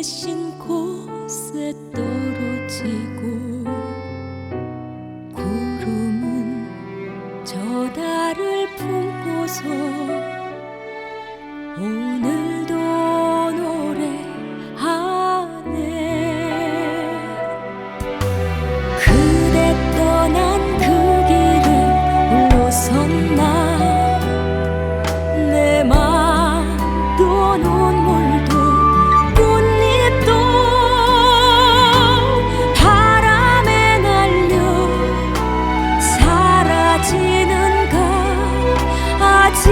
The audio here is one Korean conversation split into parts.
계신 곳에 떨어지고 구름은 저 달을 품고서 오늘도 노래하네. 그대 떠난 그 길에 홀로 섰나. 내 맘도 눈물도 꽃잎도 바람에 날려 사라지는가. 아직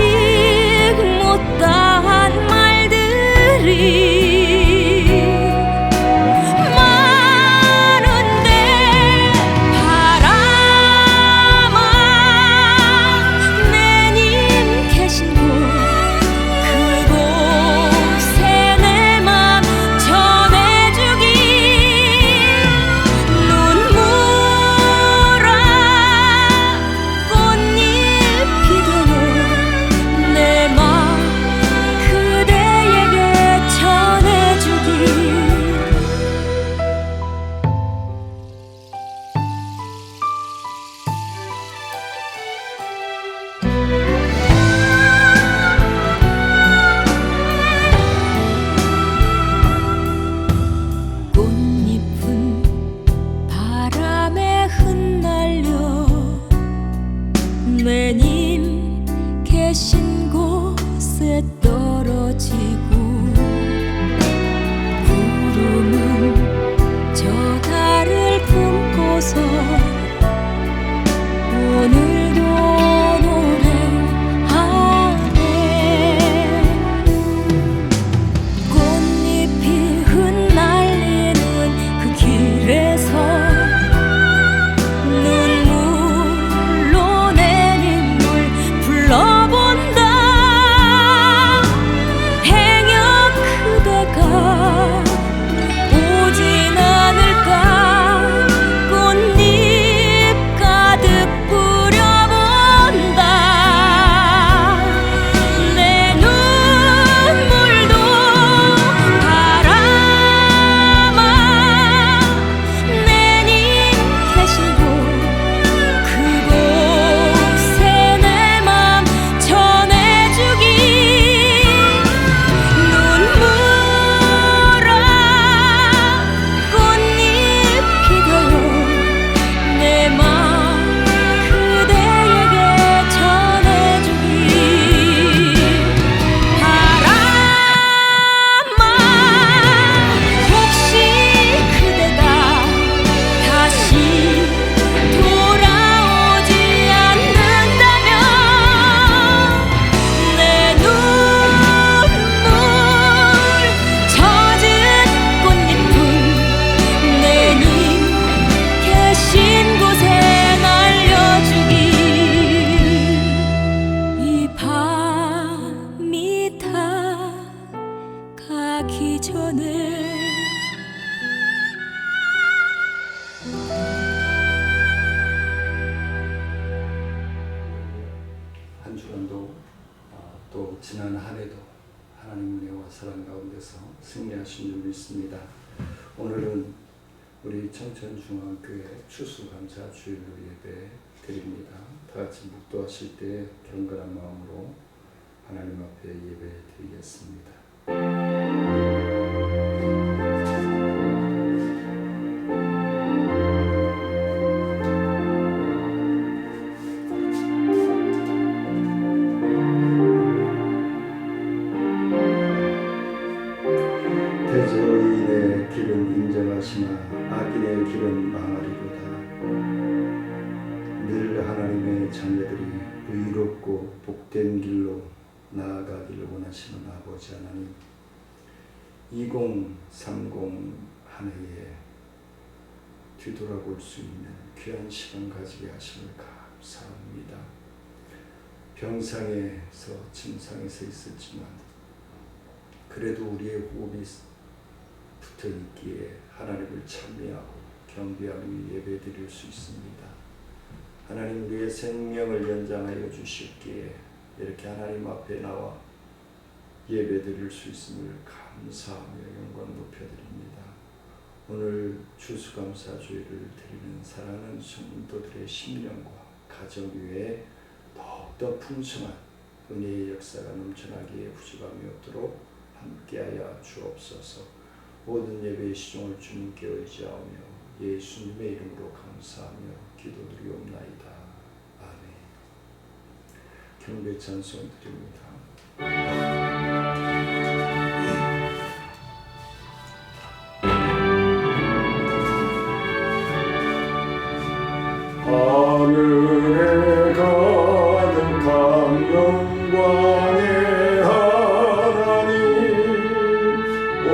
못다한 말들이 매님 계신 곳에 떨어지고 구름은 저 달을 품고서 오늘도 노래하네. 꽃잎이 흩날리는 그 길에서 가기 전에 한 주간도 또 지난 한 해도 하나님 은혜와 사랑 가운데서 승리하신 줄 믿습니다. 오늘은 우리 청천중앙교회 추수감사 주일로 예배 드립니다. 다 같이 묵도하실 때 경건한 마음으로 하나님 앞에 예배 드리겠습니다. 대저인의 길은 인정하시나 악인의 길은 망하리로다. 늘 하나님의 자녀들이 의롭고 복된 길로 나아가기를 원하시는 아버지 하나님, 2030 한 해에 뒤돌아볼 수 있는 귀한 시간 가지게 하심을 감사합니다. 병상에서 침상에서 있었지만 그래도 우리의 호흡이 붙어 있기에 하나님을 찬미하고 경배하며 예배드릴 수 있습니다. 하나님, 우리의 생명을 연장하여 주실기에 이렇게 하나님 앞에 나와 예배드릴 수 있음을 감사하며 영광 높여드립니다. 오늘 추수감사주일을 드리는 사랑하는 성도들의 심령과 가정 위에 더욱더 풍성한 은혜의 역사가 넘쳐나기에 부족함이 없도록 함께하여 주옵소서. 모든 예배의 시종을 주님께 의지하며 예수님의 이름으로 감사하며 기도드리옵나이다. 아멘. 경배 찬송 드립니다. 하늘에 가득한 영광의 하나님, 온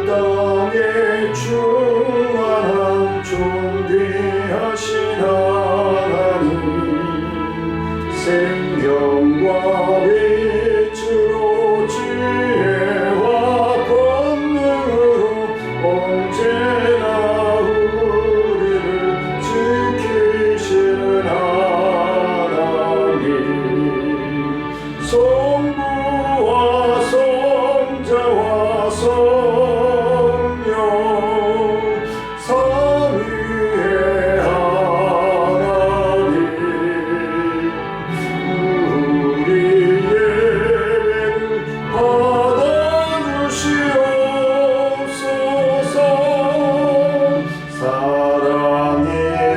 땅에 충만한 존귀하신 하나님, 생명과 빛으로 지혜와 권능으로 언제나 우리를 지키시는 하나님, 성부와 성자와 성령 삼위의 하나님, 우리 예배를 받아주시옵소서. 사랑이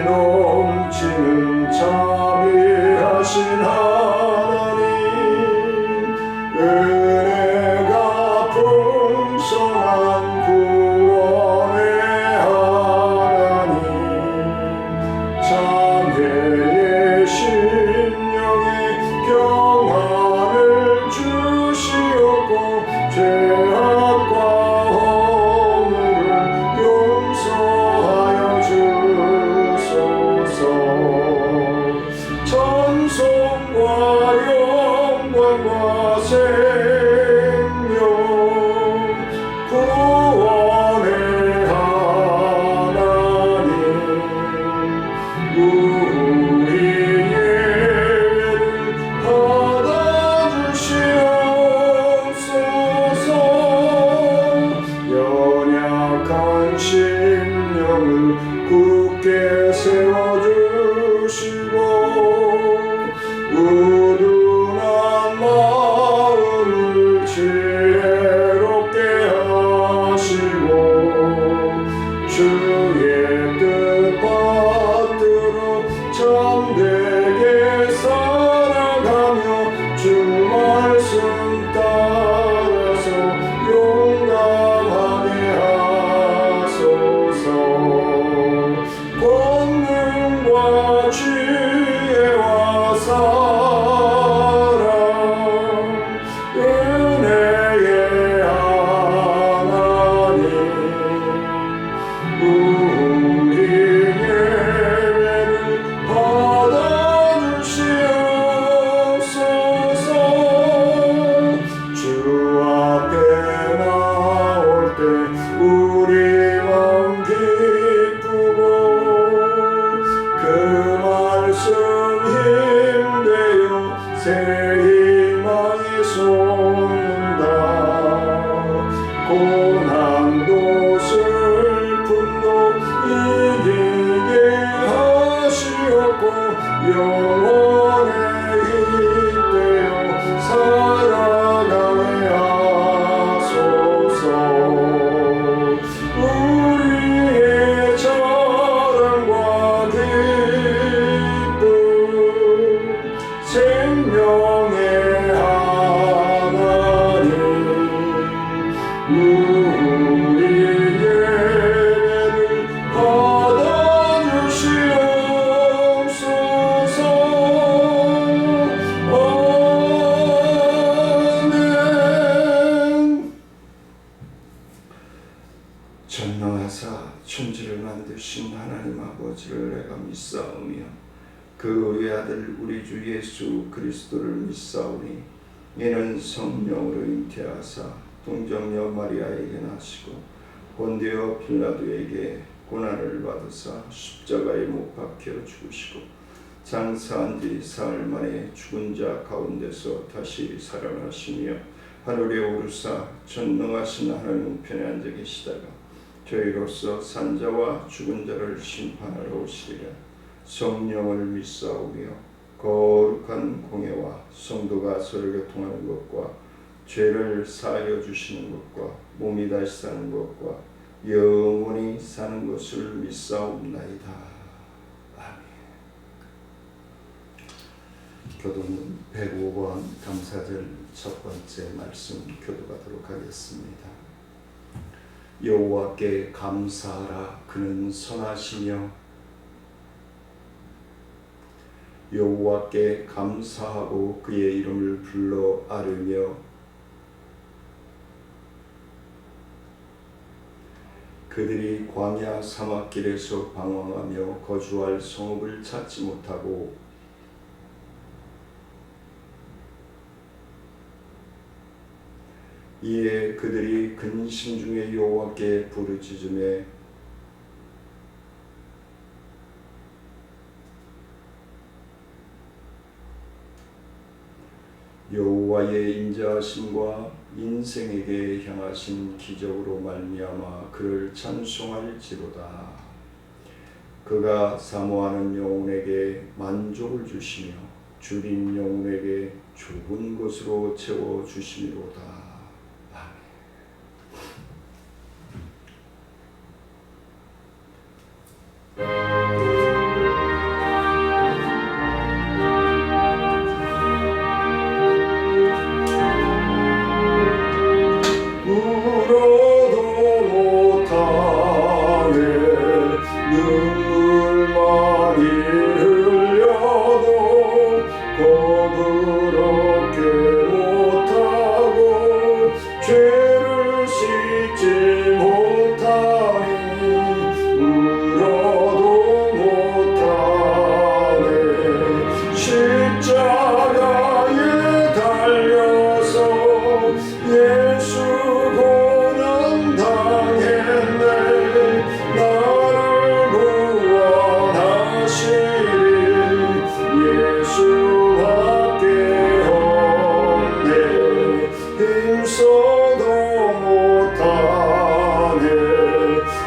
넘치는 자비하신 하나님, 은혜가 풍성한 구원의 하나님, 자매의 심령에 평안을 주시옵고 죄악과 허물을 용서하여 주소서. 찬송과 영광과 생명 구원의 하나님, 우리 예배를 받아주시옵소서. 연약한 심령을 굳게 세워주시고 우둔한 마음을 지혜롭게 하시고 주의 뜻 받들어 참되게 살아가며 주 말씀 따라서 용감하게 하소서. 권능과 지혜와 사랑 은혜의 하나님, 우리 예배를 받아주시옵소서. 주 앞에 나올 때 우리 마음 기쁘고 그 말씀 힘되어 새 희망이 솟는다. 고난도 슬픔도 이기게 하시옵고 영원에 잇대어 살아가게 하소서. 우리의 자랑과 기쁨 생명의 하나님, 우리 예배를 받아주시옵소서. 아멘. 전능하사 천지를 만드신 하나님 아버지를 내가 믿사오며 그 외아들 우리 주 예수 그리스도를 믿사오니 이는 성령으로 잉태하사 동정녀 마리아에게 나시고 본디오 빌라도에게 고난을 받으사 십자가에 못 박혀 죽으시고 장사한 지 사흘 만에 죽은 자 가운데서 다시 살아나시며 하늘에 오르사 전능하신 하나님 우편에 앉아 계시다가 저희로서 산자와 죽은 자를 심판하러 오시리라. 성령을 믿사오며 거룩한 공예와 성도가 서로 교통하는 것과 죄를 사하여 주시는 것과 몸이 다시 사는 것과 영원히 사는 것을 믿사옵나이다. 아멘. 교도는 105번 감사절 첫 번째 말씀 교도하도록 하겠습니다. 여호와께 감사하라. 그는 선하시며 여호와께 감사하고 그의 이름을 불러 아뢰며 그들이 광야 사막길에서 방황하며 거주할 성읍을 찾지 못하고 이에 그들이 근심 중에 여호와께 부르짖으매 여호와의 인자하심과 인생에게 향하신 기적으로 말미암아 그를 찬송할지로다. 그가 사모하는 영혼에게 만족을 주시며 줄인 영혼에게 좁은 곳으로 채워 주시미로다.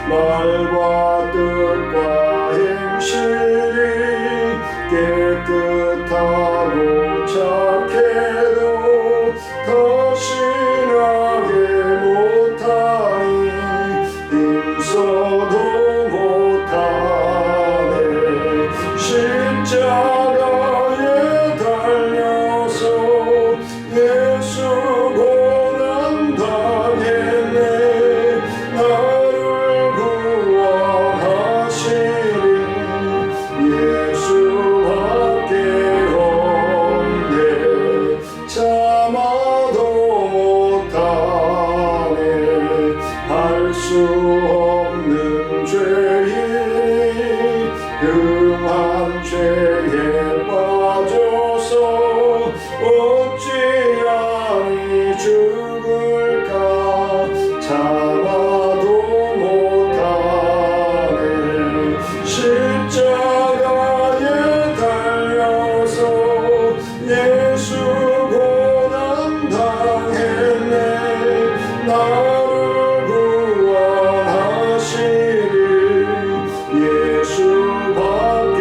말과 뜻과 행실이 깨끗하고 착해도 더신하게 못하니 힘써도 못하네. 십자가에 달려서 예수 고난 당했네. 수 없는 죄인이 금한 죄에 빠져서 어찌하니 죽을까 참아도 못하네. 십자가에 달려서 예수 고난 당했네. 예수밖에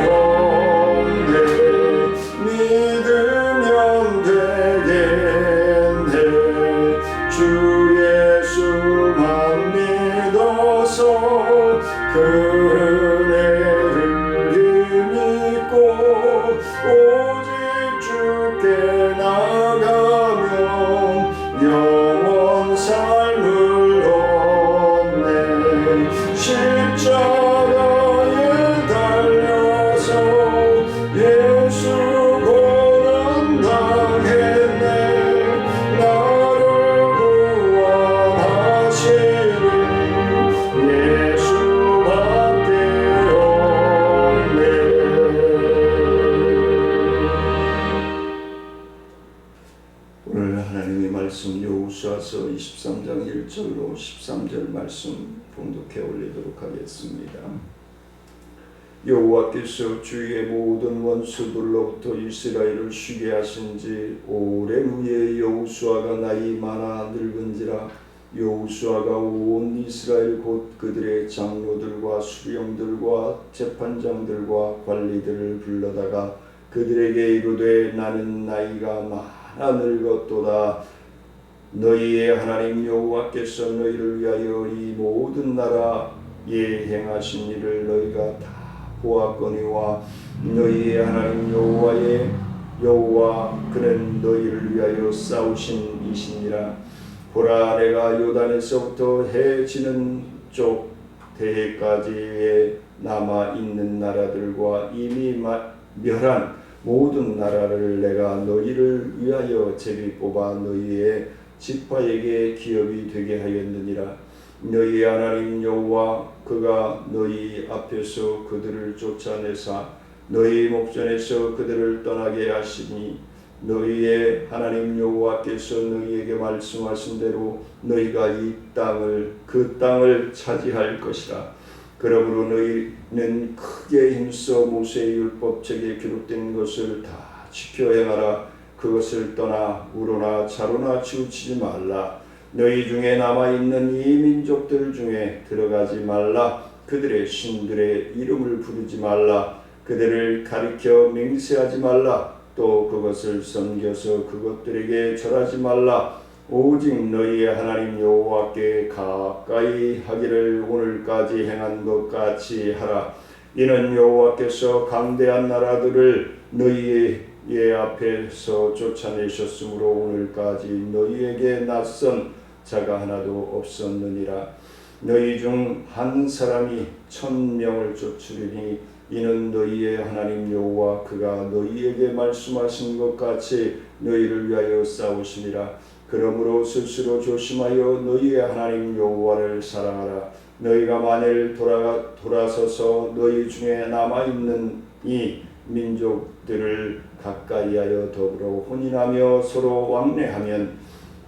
없네. 믿으면 되겠네. 주 예수만 믿어서 그 은혜를 힘입고 오직 주께 나가면 영원 삶을 얻네. 십자가에 달려서 예수 고난 당했네. 나를 구원하시니 예수밖에 없네. 오늘 하나님의 말씀 여호수아서 23장 1절로 13절 말씀 봉독해 올리도록 하겠습니다. 여호와께서 주의 모든 원수들로부터 이스라엘을 쉬게 하신지 오랜 후에 여호수아가 나이 많아 늙은지라 여호수아가 온 이스라엘 곧 그들의 장로들과 수령들과 재판장들과 관리들을 불러다가 그들에게 이르되 나는 나이가 많아 늙었도다. 너희의 하나님 여호와께서 너희를 위하여 이 모든 나라에 행하신 일을 너희가 다 보았거니와 너희의 하나님 여호와 그는 너희를 위하여 싸우신 이시니라. 보라 내가 요단에서부터 해 지는 쪽 대해까지에 남아 있는 나라들과 이미 멸한 모든 나라를 내가 너희를 위하여 제비 뽑아 너희의 지파에게 기업이 되게 하였느니라. 너희의 하나님 여호와 그가 너희 앞에서 그들을 쫓아내사 너희 목전에서 그들을 떠나게 하시니 너희의 하나님 여호와께서 너희에게 말씀하신 대로 너희가 그 땅을 차지할 것이라. 그러므로 너희는 크게 힘써 모세의 율법책에 기록된 것을 다 지켜 행하라. 그것을 떠나 우로나 좌로나 치우치지 말라. 너희 중에 남아있는 이 민족들 중에 들어가지 말라. 그들의 신들의 이름을 부르지 말라. 그들을 가리켜 맹세하지 말라. 또 그것을 섬겨서 그것들에게 절하지 말라. 오직 너희의 하나님 여호와께 가까이 하기를 오늘까지 행한 것 같이 하라. 이는 여호와께서 강대한 나라들을 너희의 앞에서 쫓아내셨으므로 오늘까지 너희에게 낯선 자가 하나도 없었느니라. 너희 중 한 사람이 1000명을 쫓으리니 이는 너희의 하나님 여호와 그가 너희에게 말씀하신 것 같이 너희를 위하여 싸우심이라. 그러므로 스스로 조심하여 너희의 하나님 여호와를 사랑하라. 너희가 만일 돌아서서 너희 중에 남아있는 이 민족들을 가까이하여 더불어 혼인하며 서로 왕래하면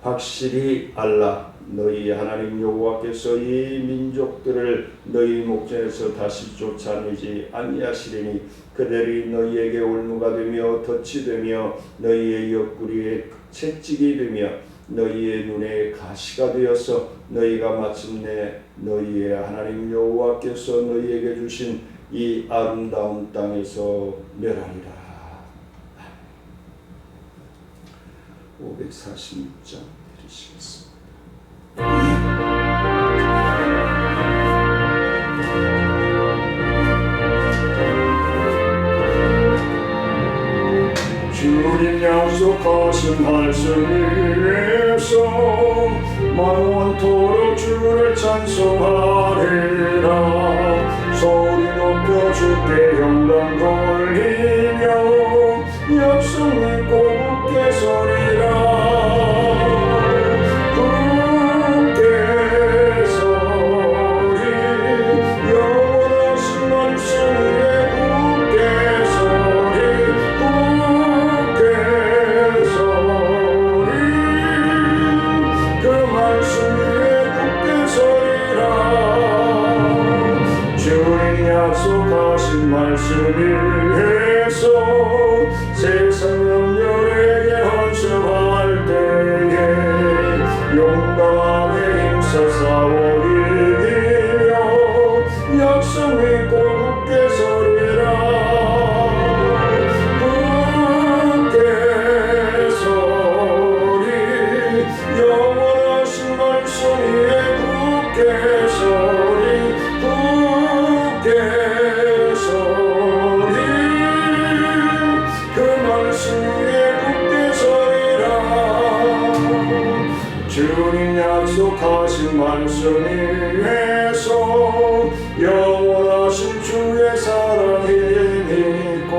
확실히 알라. 너희 하나님 여호와께서 이 민족들을 너희 목전에서 다시 쫓아내지 아니하시리니 그들이 너희에게 올무가 되며 덫이 되며 너희의 옆구리에 채찍이 되며 너희의 눈에 가시가 되어서 너희가 마침내 너희의 하나님 여호와께서 너희에게 주신 이 아름다운 땅에서 멸하리라. 546장 드리시겠습니다. 주님 약속하신 말씀 위에서 영원토록 주를 찬송하리라. 소리 높여 주께 영광 돌리며 역성을 곱게 서리라. 약속하신 말씀 위에서 세상 영열에게 헌신할 때에 용감하게 힘써 싸워 이기며 역성 믿고 굳게 서리라. 굳게 서리 영원하신 말씀 위에 굳게 서리. 주님 약속하신 말씀 위에서 영원하신 주의 사랑이 믿고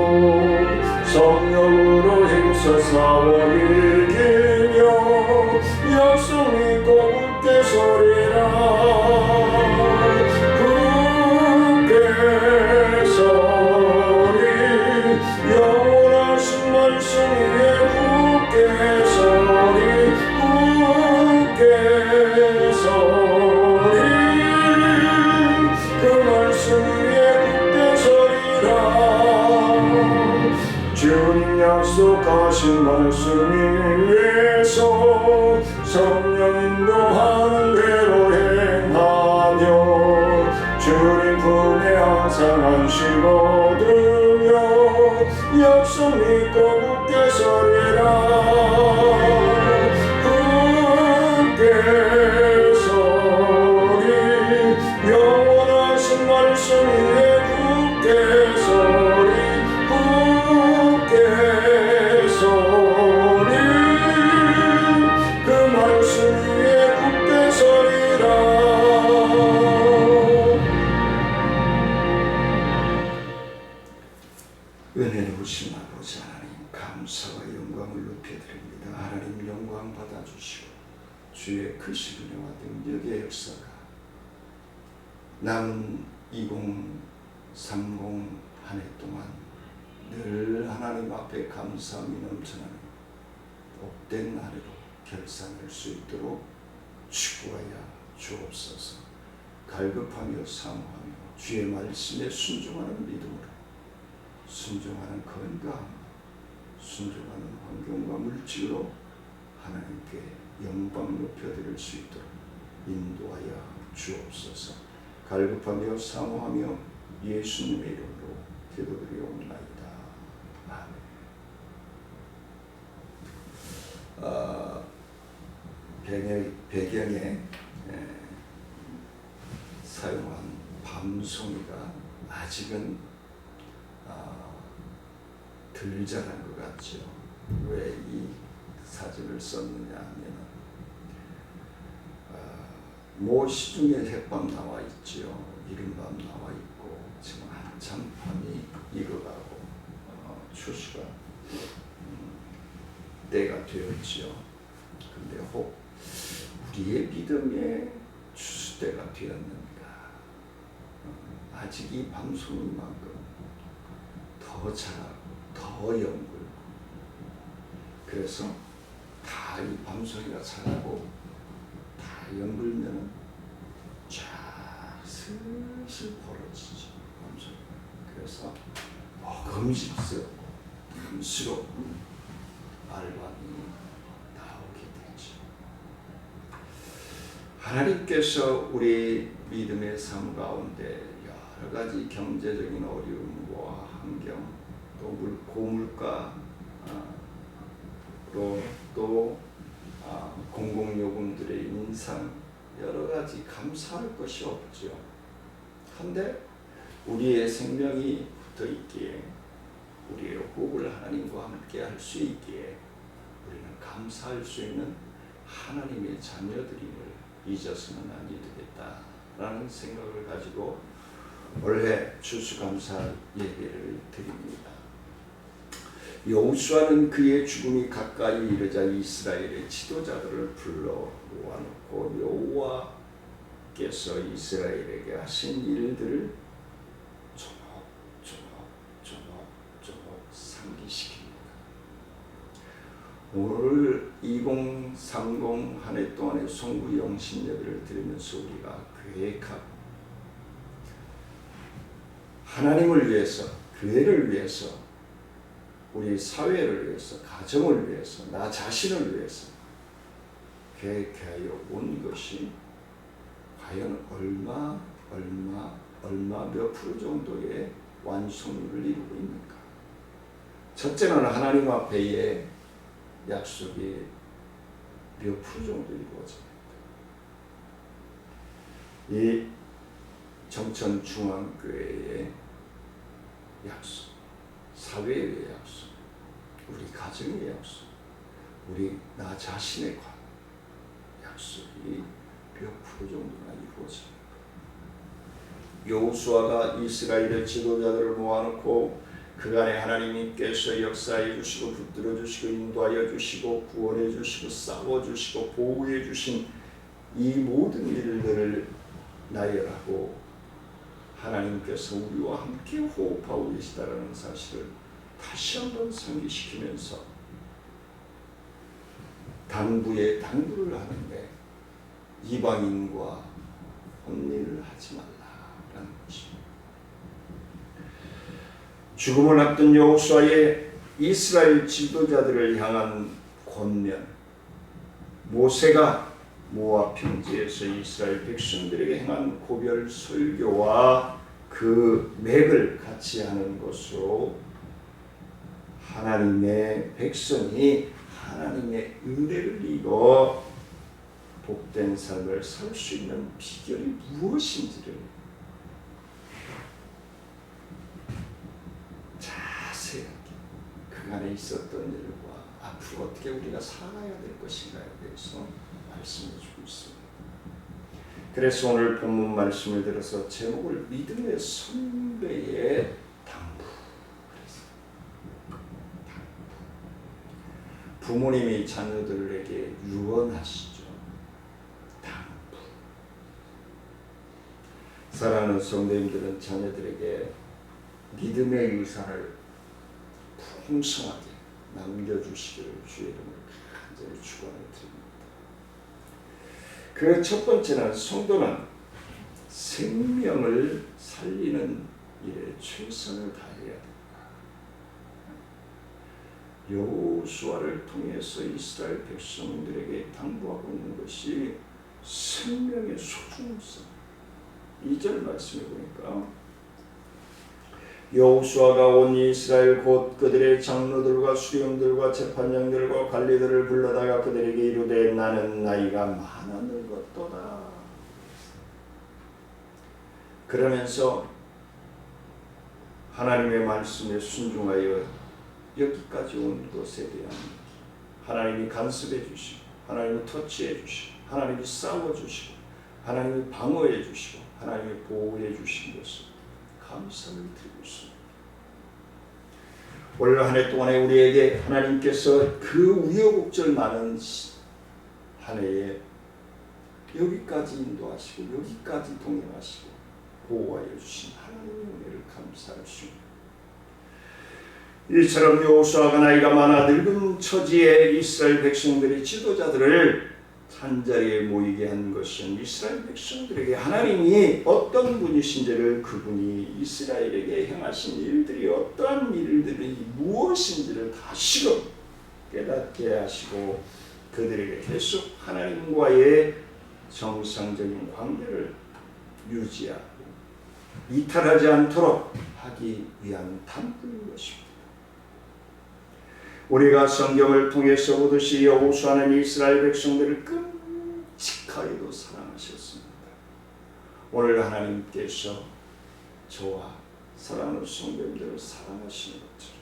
성령으로 힘써 싸워 이기며 약속 믿고 굳게 서리라. 굳게 서리 영원하신 말씀 위에 굳게 서리. 그 말씀 위에 굳게 서리라. 약속하신 말씀 위에서 성령 인도하는 대로 행하며 주님 품에 항상 안식 얻으며 약속 믿고 굳게 서리라. 굳게 서리 영원하신 말씀 위에 굳게 서리 굳게 서리 그 말씀 위에 굳게 서리라. 은혜로우신 아버지 하나님, 감사와 영광을 높여드립니다. 하나님 영광 받아주시고 주의 크신 은혜와 능력의 역사가 남은 2030 한 해 동안 늘 하나님 앞에 감사함이 넘쳐나는 복된 하루로 결산할 수 있도록 축복하여 주옵소서. 갈급하며 사모하며 주의 말씀에 순종하는 믿음으로, 순종하는 건강, 순종하는 환경과 물질로 하나님께 영광 높여드릴 수 있도록 인도하여 주옵소서. 갈급하며 사모하며 예수님의 이름으로 기도드리옵나이다. 아멘. 배경에 사용한 밤송이가 아직은 덜 자란 것 같죠. 왜 이 사진을 썼느냐 하면 모 시중에 햇밤 나와 있죠. 이른밤 나와 있고 지금 한참 밤이 익어가고 추수가 때가 되었지요. 근데 혹 우리의 믿음의 추수 때가 되었는가? 아직 이 밤송이만큼 더 자라고 더 연글고, 그래서 다 이 밤송이가 자라고 다 연글면은 쫙 슬슬 벌어지죠. 밤송이. 그래서 먹음직스럽고 탐스러운 알밤이 나오게 되죠. 하나님께서 우리 믿음의 삶 가운데 여러 가지 경제적인 어려움과 환경, 또 고물가로 또 공공요금들의 인상, 여러 가지 감사할 것이 없죠. 한데 우리의 생명이 붙어 있기에, 우리의 호흡을 하나님과 함께 할 수 있기에 우리는 감사할 수 있는 하나님의 자녀들임을 잊어서는 아니 되겠다라는 생각을 가지고 올해 추수감사 예배를 드립니다. 여호수아는 그의 죽음이 가까이 이르자 이스라엘의 지도자들을 불러 모아놓고 여호와께서 이스라엘에게 하신 일들을 조목조목 상기시킵니다. 오늘 2030 한 해 동안의 송구 영신 예배를 드리면서 우리가 계획하고 하나님을 위해서, 교회를 위해서, 우리 사회를 위해서, 가정을 위해서, 나 자신을 위해서 계획하여 온 것이 과연 얼마 몇 프로 정도의 완성률을 이루고 있는가? 첫째는 하나님 앞에의 약속이 몇 프로 정도 이루어집니다. 이 정천중앙교회의 약속, 사회의 약속, 우리 가정의 약속, 우리 나 자신의 약속이 몇 프로 정도나 이루어집니다. 여호수아가 이스라엘의 지도자들을 모아놓고 그간에 하나님께서 역사해 주시고 붙들어 주시고 인도하여 주시고 구원해 주시고 싸워 주시고 보호해 주신 이 모든 일들을 나열하고 하나님께서 우리와 함께 호흡하고 계시다라는 사실을 다시 한번 상기시키면서 당부에 당부를 하는데 이방인과 혼인을 하지 말라라는 것입니다. 죽음을 앞둔 여호수아의 이스라엘 지도자들을 향한 권면, 모세가 모압 평지에서 이스라엘 백성들에게 행한 고별 설교와 그 맥을 같이 하는 것으로 하나님의 백성이 하나님의 은혜를 입어 복된 삶을 살 수 있는 비결이 무엇인지를 자세하게 그간에 있었던 일과 앞으로 어떻게 우리가 살아가야 될 것인가에 대해서 말씀해 주고 있습니다. 그래서 오늘 본문 말씀을 들어서 제목을 믿음의 선배의 당부. 부모님이 자녀들에게 유언하시죠. 당부. 사랑하는 성도님들은 자녀들에게 믿음의 유산을 풍성하게 남겨주시기를 주의 이름으로 간절히 축원을 드립니다. 그 첫 번째는 성도는 생명을 살리는 일에 최선을 다해야 됩니다. 여호수아를 통해서 이스라엘 백성들에게 당부하고 있는 것이 생명의 소중성. 2절 말씀해 보니까 여호수아가 온 이스라엘 곧 그들의 장로들과 수령들과 재판장들과 관리들을 불러다가 그들에게 이르되 나는 나이가 많아 늙었도다. 그러면서 하나님의 말씀에 순종하여 여기까지 온 것에 대한 하나님이 간섭해 주시고 하나님이 터치해 주시고 하나님이 싸워 주시고 하나님이 방어해 주시고 하나님이 보호해 주신 것을 감사를 드리고 있습니다. 올 한 해 동안에 우리에게 하나님께서 그 우여곡절 많은 한 해에 여기까지 인도하시고 여기까지 동행하시고 보호하여 주신 하나님의 은혜를 감사하십니다. 이처럼 여호수아가 나이가 많아 늙은 처지에 이스라엘 백성들이 지도자들을 한자리에 모이게 한 것은 이스라엘 백성들에게 하나님이 어떤 분이신지를 그분이 이스라엘에게 행하신 일들이 어떠한 일들이 무엇인지를 다시금 깨닫게 하시고 그들에게 계속 하나님과의 정상적인 관계를 유지하고 이탈하지 않도록 하기 위한 당부인 것입니다. 우리가 성경을 통해서 보듯이 여호수아는 이스라엘 백성들을 끔찍하게도 사랑하셨습니다. 오늘 하나님께서 저와 사랑하는 성도님들을 사랑하시는 것처럼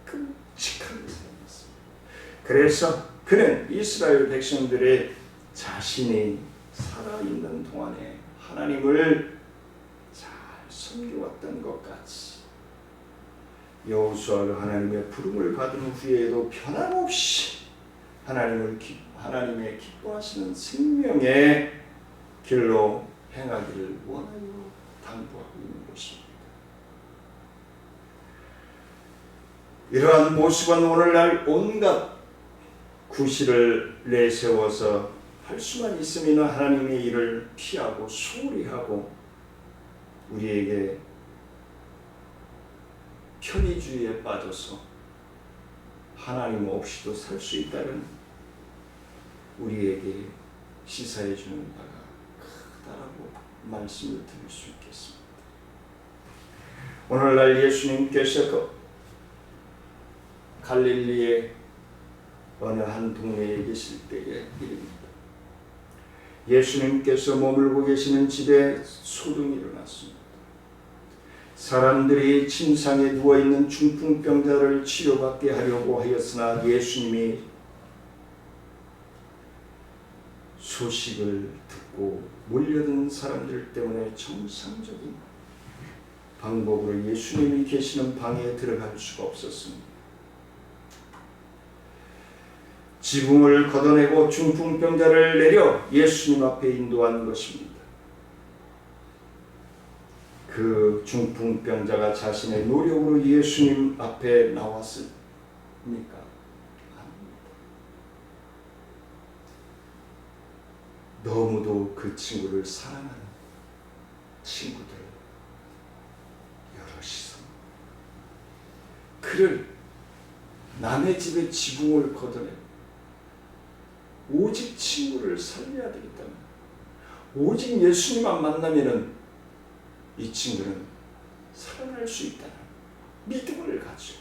끔찍하게 사랑했습니다. 그래서 그는 이스라엘 백성들의 자신이 살아있는 동안에 하나님을 잘 섬겨왔던 것 같이 여호수아가 하나님의 부름을 받은 후에도 변함없이 하나님의 기뻐하시는 생명의 길로 행하기를 원하여 당부하고 있는 것입니다. 이러한 모습은 오늘날 온갖 구실을 내세워서 할 수만 있으면 하나님의 일을 피하고 소홀히 하고 우리에게 편의주의에 빠져서 하나님 없이도 살 수 있다는 우리에게 시사해 주는 바가 크다라고 말씀을 드릴 수 있겠습니다. 오늘날 예수님께서 갈릴리의 어느 한 동네에 계실 때의 일입니다. 예수님께서 머물고 계시는 집에 소동이 일어났습니다. 사람들이 침상에 누워있는 중풍병자를 치료받게 하려고 하였으나 예수님이 소식을 듣고 몰려든 사람들 때문에 정상적인 방법으로 예수님이 계시는 방에 들어갈 수가 없었습니다. 지붕을 걷어내고 중풍병자를 내려 예수님 앞에 인도한 것입니다. 그 중풍병자가 자신의 노력으로 예수님 앞에 나왔습니까? 아닙니다. 너무도 그 친구를 사랑하는 친구들 여럿이서 그를 남의 집에 지붕을 걷어내 오직 친구를 살려야 되겠다. 오직 예수님만 만나면은 이 친구는 살아날 수 있다는 믿음을 가지고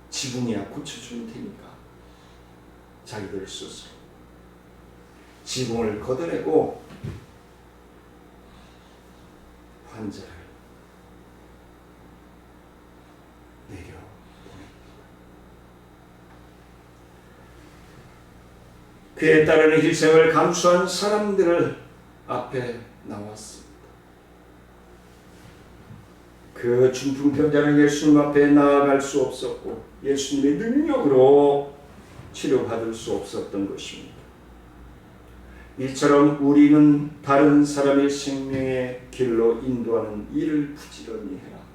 지붕이야 고쳐주면 되니까 자기들 스스로 지붕을 걷어내고 환자를 내려보냅니다. 그에 따르는 희생을 감수한 사람들을 앞에 나왔습니다. 그 중풍병자는 예수님 앞에 나아갈 수 없었고 예수님의 능력으로 치료받을 수 없었던 것입니다. 이처럼 우리는 다른 사람의 생명의 길로 인도하는 일을 부지런히 해야 합니다.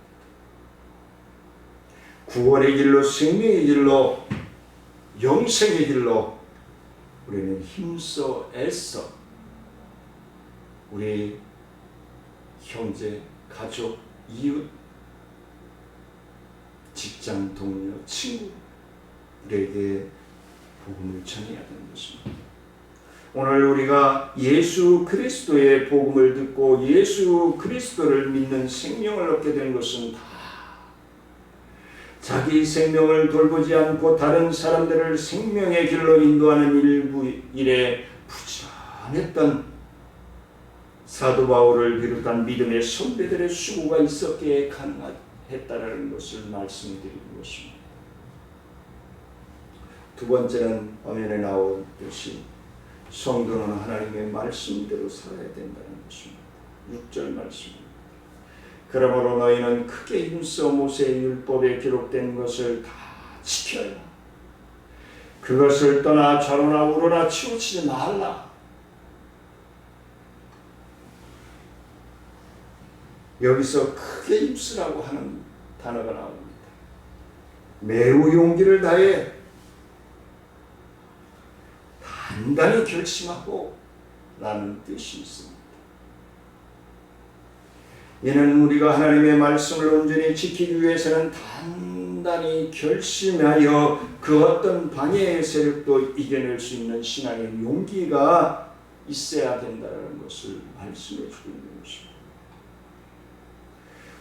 구원의 길로, 생명의 길로, 영생의 길로 우리는 힘써 애써 우리 형제, 가족, 이웃, 직장 동료, 친구들에게 복음을 전해야 되는 것입니다. 오늘 우리가 예수 그리스도의 복음을 듣고 예수 그리스도를 믿는 생명을 얻게 된 것은 다 자기 생명을 돌보지 않고 다른 사람들을 생명의 길로 인도하는 일에 부지런했던 사도 바울을 비롯한 믿음의 선배들의 수고가 있었기에 가능했다라는 것을 말씀드리는 것입니다. 두 번째는 화면에 나오듯이 성도는 하나님의 말씀대로 살아야 된다는 것입니다. 6절 말씀입니다. 그러므로 너희는 크게 힘써 모세의 율법에 기록된 것을 다 지켜야. 그것을 떠나 좌로나 우로나 치우치지 말라. 여기서 크게 힘쓰라고 하는 단어가 나옵니다. 매우 용기를 다해 단단히 결심하고 라는 뜻이 있습니다. 이는 우리가 하나님의 말씀을 온전히 지키기 위해서는 단단히 결심하여 그 어떤 방해의 세력도 이겨낼 수 있는 신앙의 용기가 있어야 된다는 것을 말씀해 주고 있는 것입니다.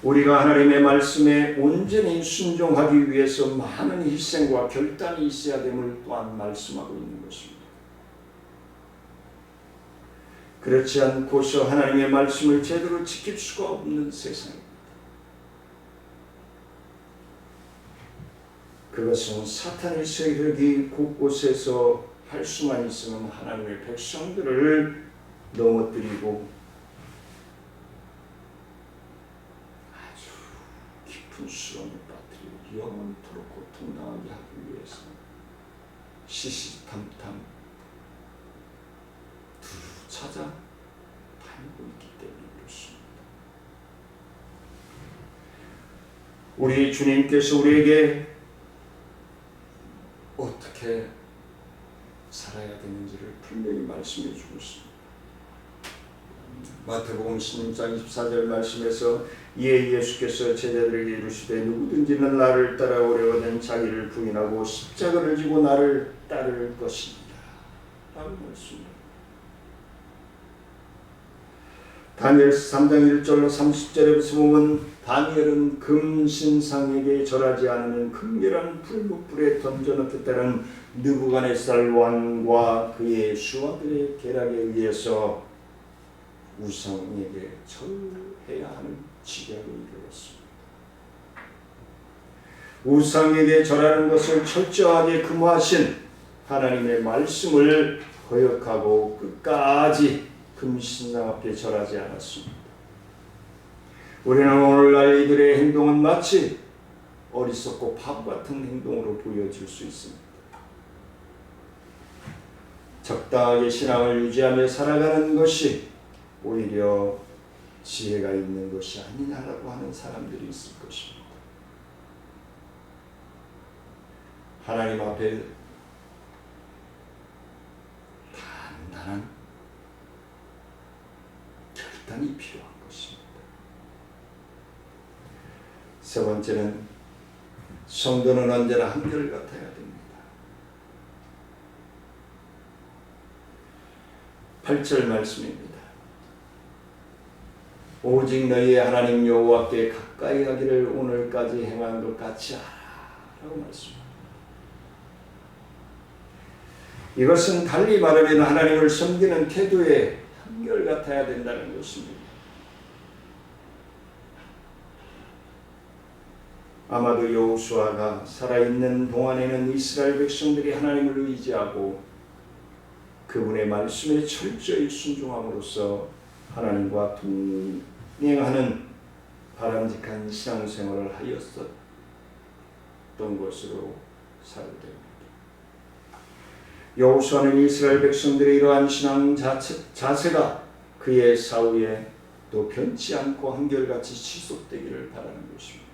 우리가 하나님의 말씀에 온전히 순종하기 위해서 많은 희생과 결단이 있어야 됨을 또한 말씀하고 있는 것입니다. 그렇지 않고서 하나님의 말씀을 제대로 지킬 수가 없는 세상입니다. 그것은 사탄의 세력이 곳곳에서 할 수만 있으면 하나님의 백성들을 넘어뜨리고 아주 깊은 수렁에 빠뜨리고 영원토록 고통당하게 하기 위해서 시시탐탐 찾아 다니고 있기 때문에 그렇습니다. 우리 주님께서 우리에게 어떻게 살아야 되는지를 분명히 말씀해 주고 있습니다. 마태복음 16장 24절 말씀에서 이에 예수께서 제자들에게 이르시되 누구든지 나를 따라오려거든 자기를 부인하고 십자가를 지고 나를 따를 것이니라 라고 말씀합니다. 다니엘서 3장 1절로 30절에 보면 다니엘은 금신상에게 절하지 않으면 극렬한 불못불에 던져넣겠다는 느부갓네살 왕과 그의 수하들의 계략에 의해서 우상에게 절해야 하는 지경에 이르렀습니다. 우상에게 절하는 것을 철저하게 금하신 하나님의 말씀을 거역하고 끝까지 금신상 앞에 절하지 않았습니다. 우리는 오늘날 이들의 행동은 마치 어리석고 바보 같은 행동으로 보여질 수 있습니다. 적당하게 신앙을 유지하며 살아가는 것이 오히려 지혜가 있는 것이 아니냐라고 하는 사람들이 있을 것입니다. 하나님 앞에 단단한 결단이 필요한 것입니다. 세 번째는 성도는 언제나 한결같아야 됩니다. 8절 말씀입니다. 오직 너희의 하나님 여호와께 가까이 하기를 오늘까지 행한 것 같이 하라 라고 말씀합니다. 이것은 달리 말하면 하나님을 섬기는 태도에 한결같아야 된다는 것입니다. 아마도 여호수아가 살아있는 동안에는 이스라엘 백성들이 하나님을 의지하고 그분의 말씀에 철저히 순종함으로써 하나님과 동행하는 바람직한 신앙생활을 하였었던 것으로 사료됩니다. 여호수아는 이스라엘 백성들의 이러한 신앙 자세가 그의 사후에 또 변치 않고 한결같이 지속되기를 바라는 것입니다.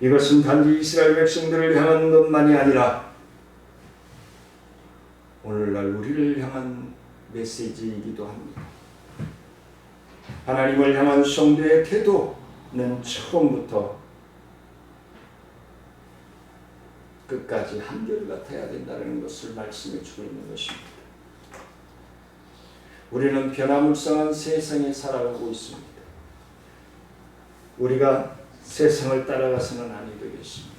이것은 단지 이스라엘 백성들을 향한 것만이 아니라 오늘날 우리를 향한 메시지이기도 합니다. 하나님을 향한 성도의 태도는 처음부터 끝까지 한결같아야 된다는 것을 말씀해 주고 있는 것입니다. 우리는 변화무쌍한 세상에 살아가고 있습니다. 우리가 세상을 따라가서는 아니 되겠습니다.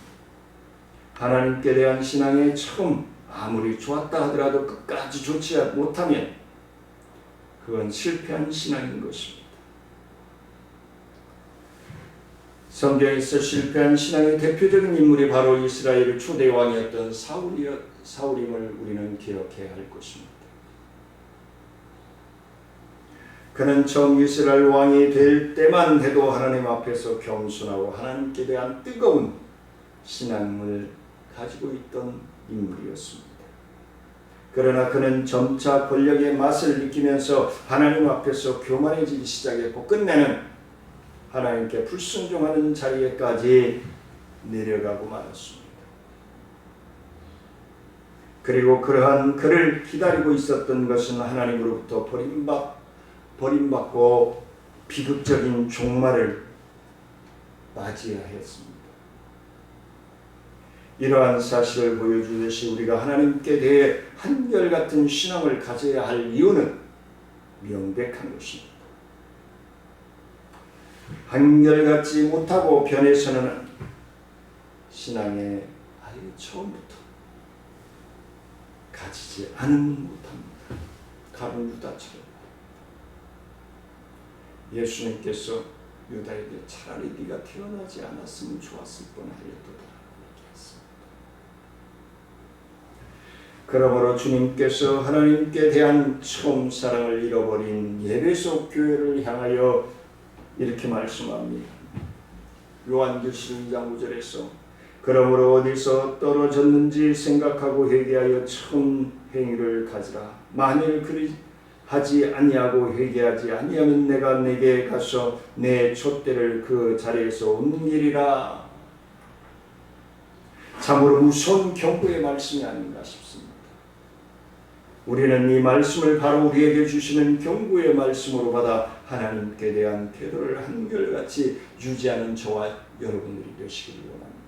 하나님께 대한 신앙의 처음 아무리 좋았다 하더라도 끝까지 좋지 못하면 그건 실패한 신앙인 것입니다. 성경에서 실패한 신앙의 대표적인 인물이 바로 이스라엘의 초대 왕이었던 사울임을 우리는 기억해야 할 것입니다. 그는 처음 이스라엘 왕이 될 때만 해도 하나님 앞에서 겸손하고 하나님께 대한 뜨거운 신앙을 가지고 있던 인물이었습니다. 그러나 그는 점차 권력의 맛을 느끼면서 하나님 앞에서 교만해지기 시작했고 끝내는 하나님께 불순종하는 자리에까지 내려가고 말았습니다. 그리고 그러한 그를 기다리고 있었던 것은 하나님으로부터 버림받고 비극적인 종말을 맞이해야 했습니다. 이러한 사실을 보여주듯이 우리가 하나님께 대해 한결같은 신앙을 가져야 할 이유는 명백한 것입니다. 한결같지 못하고 변해서는 신앙에 아예 처음부터 가지지 않으면 못합니다. 가룟 유다처럼. 예수님께서 유다에게 차라리 네가 태어나지 않았으면 좋았을 뻔하였도다 얘기했습니다. 그러므로 주님께서 하나님께 대한 처음 사랑을 잃어버린 예배소 교회를 향하여 이렇게 말씀합니다. 요한계시록 2장 5절에서 그러므로 어디서 떨어졌는지 생각하고 회개하여 처음 행위를 가지라. 만일 그리 하지 아니하고 회개하지 아니하면 내가 내게 가서 내 촛대를 그 자리에서 옮기리라. 참으로 무서운 경고의 말씀이 아닌가 싶습니다. 우리는 이 말씀을 바로 우리에게 주시는 경고의 말씀으로 받아 하나님께 대한 태도를 한결같이 유지하는 저와 여러분들이 되시기를 원합니다.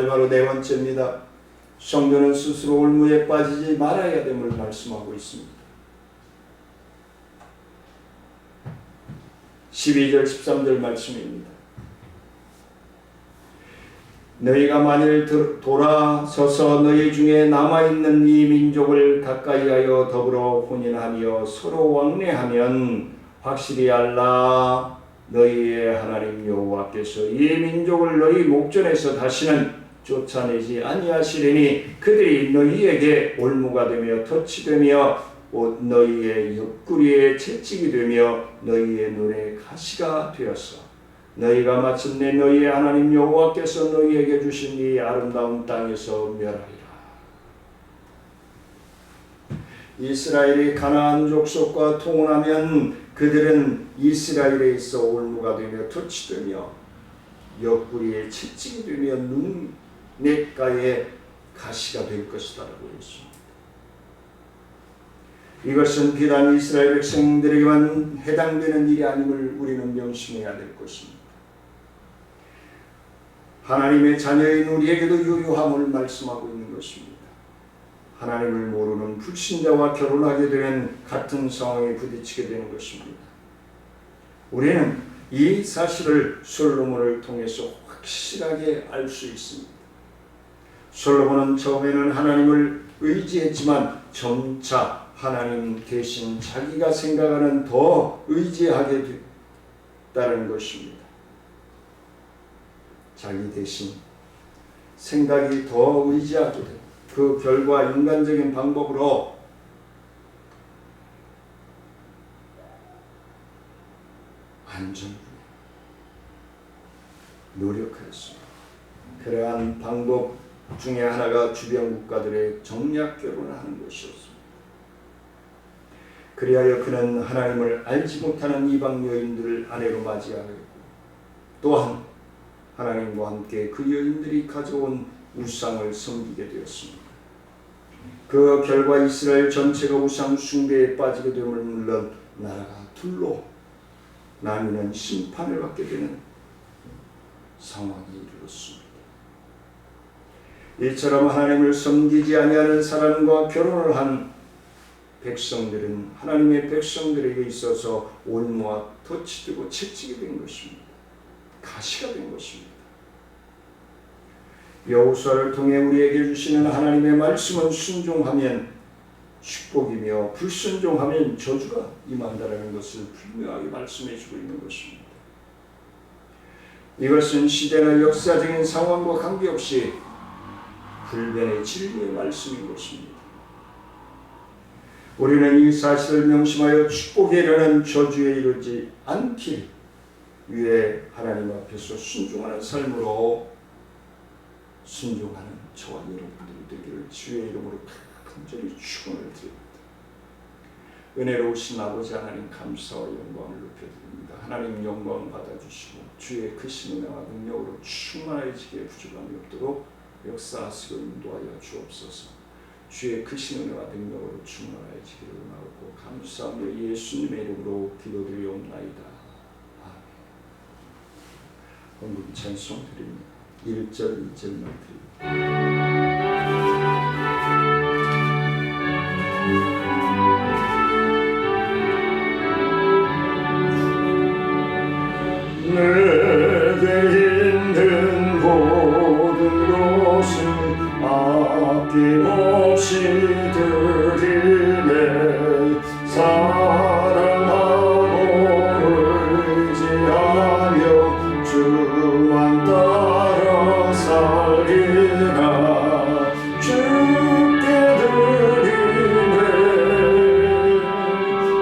바로 네 번째입니다. 성도는 스스로 올무에 빠지지 말아야 됨을 말씀하고 있습니다. 12절 13절 말씀입니다. 너희가 만일 돌아서서 너희 중에 남아있는 이 민족을 가까이하여 더불어 혼인하며 서로 왕래하면 확실히 알라. 너희의 하나님 여호와께서 이 민족을 너희 목전에서 다시는 쫓아내지 아니하시리니 그들이 너희에게 올무가 되며 덫이 곧 너희의 옆구리에 채찍이 되며 너희의 눈에 가시가 되었어. 너희가 마침내 너희의 하나님 여호와께서 너희에게 주신 이 아름다운 땅에서 멸하리라. 이스라엘이 가나안 족속과 통혼하면 그들은 이스라엘에 있어 올무가 되며 덫이 되며 옆구리에 채찍이 되며 눈냇가에 가시가 될 것이다 라고 했습니다. 이것은 비단 이스라엘 백성들에게만 해당되는 일이 아님을 우리는 명심해야 될 것입니다. 하나님의 자녀인 우리에게도 유효함을 말씀하고 있는 것입니다. 하나님을 모르는 불신자와 결혼하게 되면 같은 상황에 부딪히게 되는 것입니다. 우리는 이 사실을 솔로몬을 통해서 확실하게 알 수 있습니다. 솔로몬은 처음에는 하나님을 의지했지만 점차 하나님 대신 자기가 생각하는 더 의지하게 됐다는 것입니다. 자기 대신 생각이 더 의지하게 되고 그 결과 인간적인 방법으로 안전을 노력하였습니다. 그러한 방법 중에 하나가 주변 국가들의 정략 결혼을 하는 것이었습니다. 그리하여 그는 하나님을 알지 못하는 이방 여인들을 아내로 맞이하였고 또한 하나님과 함께 그 여인들이 가져온 우상을 섬기게 되었습니다. 그 결과 이스라엘 전체가 우상 숭배에 빠지게 됨을 물론 나라가 둘로 나뉘는 심판을 받게 되는 상황이 이르렀습니다. 이처럼 하나님을 섬기지 아니하는 사람과 결혼을 한 백성들은 하나님의 백성들에게 있어서 온모와 덫이 채찍이 된 것입니다. 가시가 된 것입니다. 여호수아를 통해 우리에게 주시는 하나님의 말씀은 순종하면 축복이며 불순종하면 저주가 임한다라는 것을 분명하게 말씀해 주고 있는 것입니다. 이것은 시대나 역사적인 상황과 관계없이 불변의 진리의 말씀인 것입니다. 우리는 이 사실을 명심하여 축복에 이르는 저주에 이르지 않길 위해 하나님 앞에서 순종하는 삶으로 순종하는 저와 여러분들이 되기를 주의 이름으로 간절히 축원을 드립니다. 은혜로우신 아버지 하나님 감사와 영광을 높여드립니다. 하나님 영광 받아주시고 주의 크신 은혜와 능력으로 충만해지게 부족함이 없도록 역사하시고 인도하여 주옵소서. 주의 크신 은혜와 능력으로 충만해지기를 원하고 감사하며 예수님의 이름으로 기도드리옵나이다. 아멘. 헌금 찬송 드립니다. 1절 2절만 드립니다. 내게 있는 모든 것을 아낌없이 드리네. 사랑하고 의지하며 주만 따라 살리나. 주께 드리네.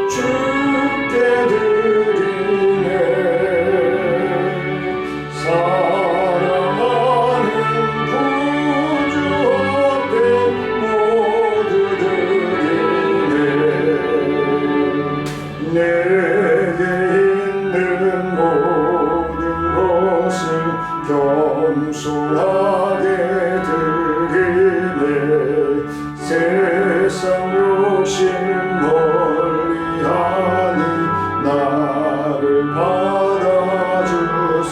주께 드리네. 사랑하는 구주 앞에 모두 드리네. 내게 있는 모든 것을 겸손하게 드리네. 세상 욕심 멀리하니 나를 받아주소서.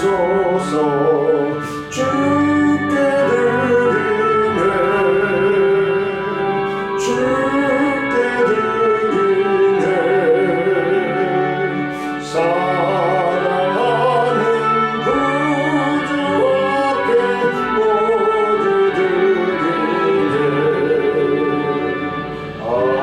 주께 드리네. 주께 드리네. 사랑하는 구주 앞에 모두 드리네. 아멘.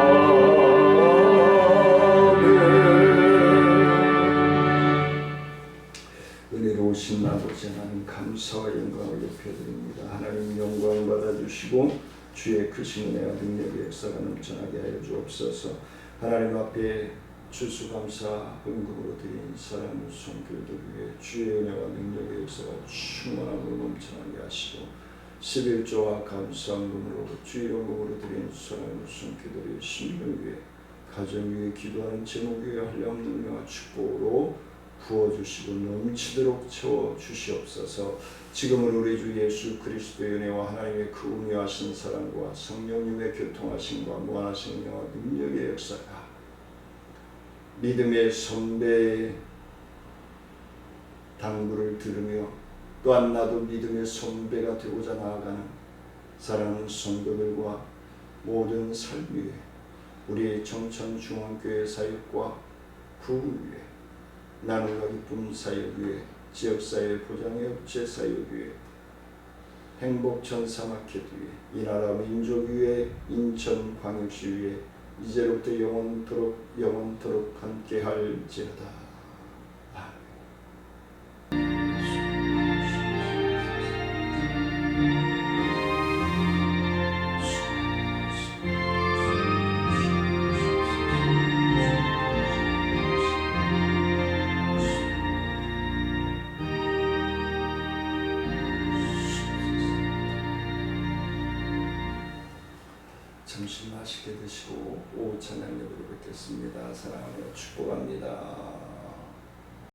은혜로우신 아버지 하나님 감사와 영광을 높여드립니다. 하나님 영광 받아주시고 주의 크신 은혜와 능력의 역사가 넘쳐나게 하여 주옵소서. 하나님 앞에 추수감사 헌금으로 드린 사랑의 손길들 위해 주의 은혜와 능력의 역사가 충만함으로 넘쳐나게 하시고 11조와 감사헌금으로 주의 헌금으로 드린 사랑의 손길들의 심령을 위해 가정 위에 기도하는 제목 위에 한량 능력과 축복으로 부어주시고 넘치도록 채워주시옵소서. 지금은 우리 주 예수 그리스도의 은혜와 하나님의 그 우미하신 사랑과 성령님의 교통하심과 무한하신 영화 능력의 역사가 믿음의 선배의 당부를 들으며 또한 나도 믿음의 선배가 되고자 나아가는 사랑하는 성도들과 모든 삶 위에 우리 청천중앙교회 사역과 부흥 위에 나눔과 기쁨 사역 위에 지역사회 보장협체 사역 위에 행복천사마켓 위에 이 나라 민족 위에 인천광역시 위에 이제로부터 영원토록 함께할지어다. 점심 맛있게 드시고 오후 찬양 예배로 뵙겠습니다. 사랑하며 축복합니다.